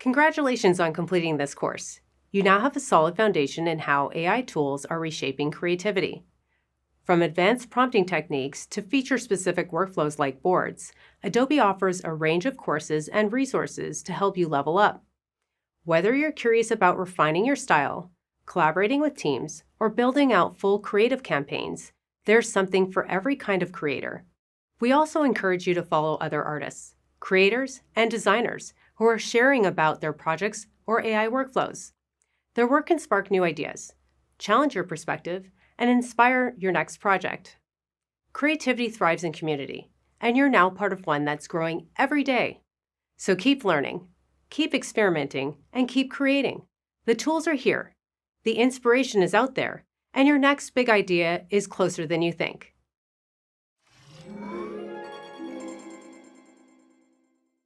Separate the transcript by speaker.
Speaker 1: Congratulations on completing this course. You now have a solid foundation in how AI tools are reshaping creativity. From advanced prompting techniques to feature-specific workflows like boards, Adobe offers a range of courses and resources to help you level up. Whether you're curious about refining your style, collaborating with teams, or building out full creative campaigns, there's something for every kind of creator. We also encourage you to follow other artists, creators, and designers who are sharing about their projects or AI workflows. Their work can spark new ideas, challenge your perspective, and inspire your next project. Creativity thrives in community, and you're now part of one that's growing every day. So keep learning, keep experimenting, and keep creating. The tools are here, the inspiration is out there, and your next big idea is closer than you think.